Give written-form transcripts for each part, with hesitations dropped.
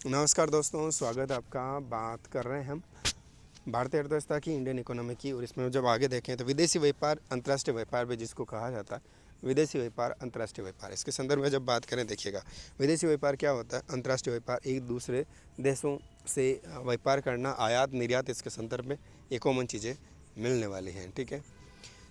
नमस्कार दोस्तों, स्वागत है आपका। बात कर रहे हैं हम भारतीय अर्थव्यवस्था की, इंडियन इकोनॉमी की। और इसमें जब आगे देखें तो विदेशी व्यापार, अंतर्राष्ट्रीय व्यापार भी जिसको कहा जाता है, विदेशी व्यापार, अंतर्राष्ट्रीय व्यापार, इसके संदर्भ में जब बात करें, देखिएगा विदेशी व्यापार क्या होता है। अंतर्राष्ट्रीय व्यापार एक दूसरे देशों से व्यापार करना, आयात निर्यात, इसके संदर्भ में एक कॉमन चीज़ें मिलने वाली हैं। ठीक है,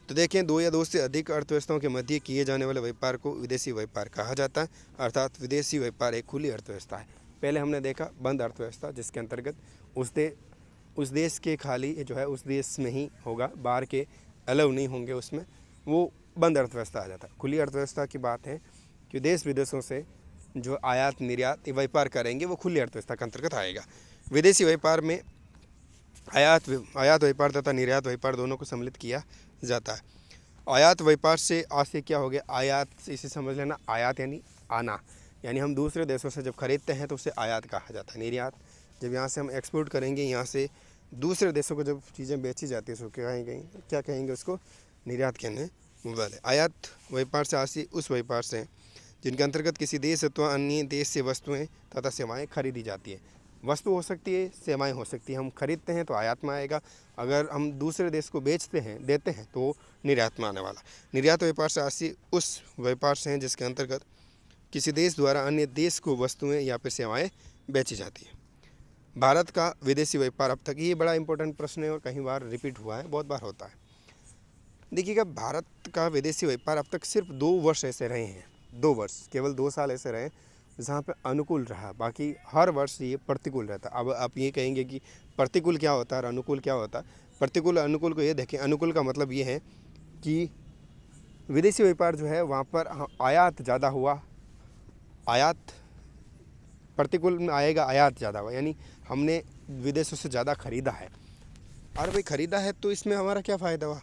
तो देखें, दो या दो से अधिक अर्थव्यवस्थाओं के मध्य किए जाने वाले व्यापार को विदेशी व्यापार कहा जाता है। अर्थात विदेशी व्यापार एक खुली अर्थव्यवस्था है। पहले हमने देखा बंद अर्थव्यवस्था, जिसके अंतर्गत उस देश के खाली जो है उस देश में ही होगा, बाहर के अलाउ नहीं होंगे उसमें, वो बंद अर्थव्यवस्था आ जाता है। खुली अर्थव्यवस्था की बात है कि देश विदेशों से जो आयात निर्यात व्यापार करेंगे वो खुली अर्थव्यवस्था के अंतर्गत आएगा। विदेशी व्यापार में आयात व्यापार तथा निर्यात व्यापार दोनों को सम्मिलित किया जाता है। आयात व्यापार से आज से क्या हो गया, आयात से इसे समझ लेना, आयात यानी आना, यानी हम दूसरे देशों से जब खरीदते हैं तो उसे आयात कहा जाता है। निर्यात जब यहाँ से हम एक्सपोर्ट करेंगे, यहाँ से दूसरे देशों को जब चीज़ें बेची जाती है, उसको क्या कहेंगे उसको निर्यात कहने वाले। आयात व्यापार से आशी उस व्यापार से जिनके अंतर्गत किसी देश अथवा अन्य देश से वस्तुएं तथा सेवाएं खरीदी जाती है। वस्तु हो सकती है, सेवाएं हो सकती है। हम खरीदते हैं तो आयात में आएगा, अगर हम दूसरे देश को बेचते हैं, देते हैं, तो निर्यात में आने वाला। निर्यात व्यापार से आशी उस व्यापार से हैं जिसके अंतर्गत किसी देश द्वारा अन्य देश को वस्तुएं या फिर सेवाएं बेची जाती है। भारत का विदेशी व्यापार अब तक, ये बड़ा इंपॉर्टेंट प्रश्न है और कई बार रिपीट हुआ है, बहुत बार होता है। देखिएगा, भारत का विदेशी व्यापार अब तक सिर्फ 2 वर्ष ऐसे रहे हैं, 2 वर्ष, केवल 2 साल ऐसे रहे जहाँ पे अनुकूल रहा, बाकी हर वर्ष ये प्रतिकूल रहता। अब आप ये कहेंगे कि प्रतिकूल क्या होता है और अनुकूल क्या होता है। प्रतिकूल अनुकूल को ये देखें, अनुकूल का मतलब ये है कि विदेशी व्यापार जो है वहाँ पर आयात ज़्यादा हुआ, आयात प्रतिकूल में आएगा, आयात ज़्यादा हुआ, यानी हमने विदेशों से ज़्यादा खरीदा है। और भाई खरीदा है तो इसमें हमारा क्या फ़ायदा हुआ,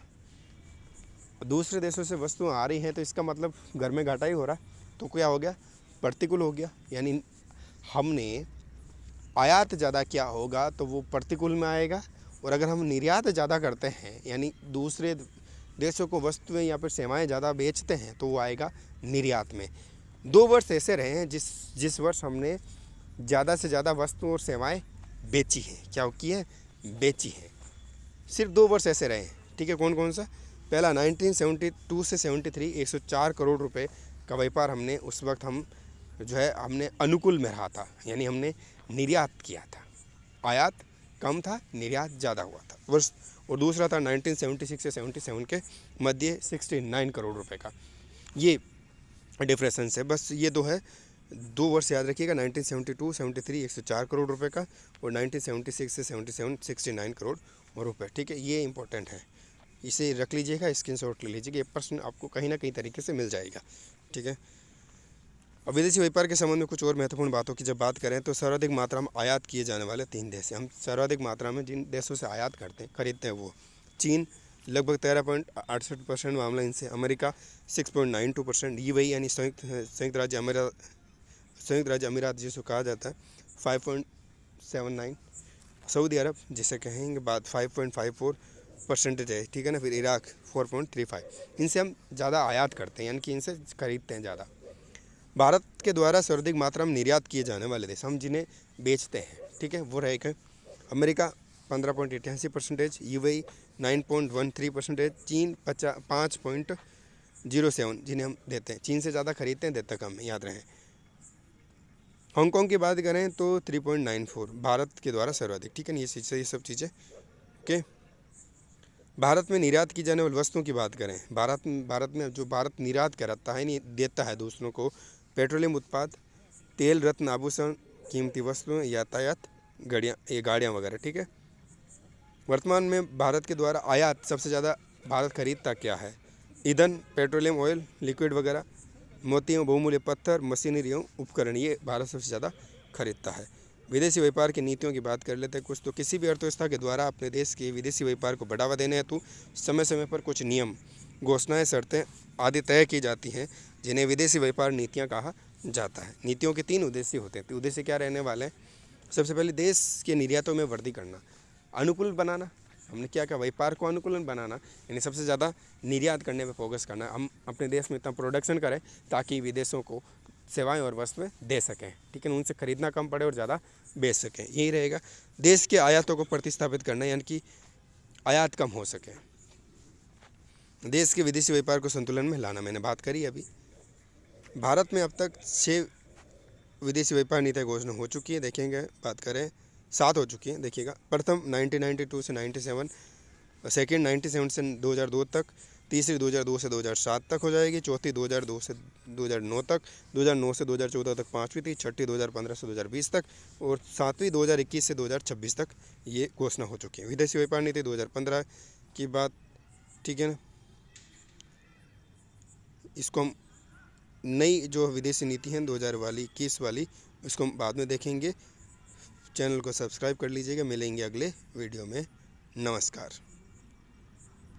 दूसरे देशों से वस्तुएं आ रही हैं तो इसका मतलब घर में घाटा ही हो रहा है, तो क्या हो गया, प्रतिकूल हो गया। यानी हमने आयात ज़्यादा किया होगा तो वो प्रतिकूल में आएगा, और अगर हम निर्यात ज़्यादा करते हैं यानी दूसरे देशों को वस्तुएं या फिर सेवाएं ज़्यादा बेचते हैं तो वो आएगा निर्यात में। 2 वर्ष ऐसे रहे हैं जिस वर्ष हमने ज़्यादा से ज़्यादा वस्तु और सेवाएं बेची हैं। क्या की है, बेची हैं। सिर्फ 2 वर्ष ऐसे रहे हैं। ठीक है, कौन कौन सा, पहला 1972 से 73, 104 करोड़ रुपए का व्यापार हमने उस वक्त हमने अनुकूल में रहा था, यानी हमने निर्यात किया था। आयात कम था, निर्यात ज़्यादा हुआ था वर्ष। और दूसरा था 1976 से 77 के मध्य 69 करोड़ रुपए का। ये डिफरेंस है, बस ये दो है। 2 वर्ष याद रखिएगा, 1972 73 104 करोड़ रुपए का, और 1976 से 77 69 करोड़ रुपए। ठीक है, ये इंपॉर्टेंट है, इसे रख लीजिएगा, स्क्रीनशॉट ले लीजिएगा, ये प्रश्न आपको कहीं ना कहीं तरीके से मिल जाएगा। ठीक है, अब विदेशी व्यापार के संबंध में कुछ और महत्वपूर्ण बातों की जब बात करें तो सर्वाधिक मात्रा में आयात किए जाने वाले 3 देश हैं। हम सर्वाधिक मात्रा में जिन देशों से आयात करते हैं, खरीदते हैं, वो चीन लगभग 13.68% मामला इनसे, अमेरिका 6.92%, UAE यानी संयुक्त राज्य अमीरात जिसको कहा जाता है 5.79, सऊदी अरब जिसे कहेंगे बाद 5.54% है। ठीक है ना, फिर इराक 4.35। इनसे हम ज़्यादा आयात करते हैं, यानी कि इनसे खरीदते हैं ज़्यादा। भारत के द्वारा सर्वाधिक मात्रा में निर्यात किए जाने वाले देश, हम जिन्हें बेचते हैं, ठीक है, वो रहेगा अमेरिका 15.88%, UAE 9.13%, चीन 5.07 जिन्हें हम देते हैं। चीन से ज़्यादा खरीदते हैं, देते कम, याद रहे। हांगकांग की बात करें तो 3.94 भारत के द्वारा सर्वाधिक। ठीक है, ये सब चीज़ें ओके। भारत में निर्यात की जाने वाली वस्तुओं की बात करें, भारत में जो भारत निर्यात कराता है, नहीं देता है दूसरों को, पेट्रोलियम उत्पाद, तेल, रत्न, आभूषण, कीमती वस्तुएं, यातायात, गाड़ियाँ वगैरह। ठीक है, वर्तमान में भारत के द्वारा आयात सबसे ज़्यादा भारत खरीदता क्या है, ईंधन, पेट्रोलियम ऑयल, लिक्विड वगैरह, मोतियों, बहुमूल्य पत्थर, मशीनरी एवं उपकरण, ये भारत सबसे ज़्यादा खरीदता है। विदेशी व्यापार की नीतियों की बात कर लेते हैं कुछ। तो किसी भी अर्थव्यवस्था के द्वारा अपने देश के विदेशी व्यापार को बढ़ावा देने हेतु समय समय पर कुछ नियम, घोषणाएं, शर्तें आदि तय की जाती हैं, जिन्हें विदेशी व्यापार नीतियाँ कहा जाता है। नीतियों के 3 उद्देश्य होते हैं। तो उद्देश्य क्या रहने वाले हैं, सबसे पहले देश के निर्यातों में वृद्धि करना, अनुकूल बनाना। हमने क्या कहा, व्यापार को अनुकूलन बनाना, यानी सबसे ज़्यादा निर्यात करने पर फोकस करना। हम अपने देश में इतना प्रोडक्शन करें ताकि विदेशों को सेवाएं और वस्तुएं दे सकें, ठीक है, उनसे खरीदना कम पड़े और ज़्यादा बेच सकें, यही रहेगा। देश के आयातों को प्रतिस्थापित करना, यानी कि आयात कम हो सके। देश के विदेशी व्यापार को संतुलन में लाना, मैंने बात करी अभी। भारत में अब तक 6 विदेशी व्यापार नीतियाँ घोषणा हो चुकी है, देखेंगे, बात करें 7 हो चुकी है, देखिएगा। प्रथम 1992 से 97, सेकेंड 97 से 2002 तक, तीसरी 2002 से 2007 तक हो जाएगी, चौथी 2002 से 2009 तक, 2009 से 2014 तक पाँचवीं थी, छठी 2015 से 2020 तक, और सातवीं 2021 से 2026 तक ये घोषणा हो चुकी है। विदेशी व्यापार नीति 2015 की बात, ठीक है ना। इसको हम नई जो विदेशी नीति है 2021 वाली, इसको हम बाद में देखेंगे। चैनल को सब्सक्राइब कर लीजिएगा। मिलेंगे अगले वीडियो में। नमस्कार।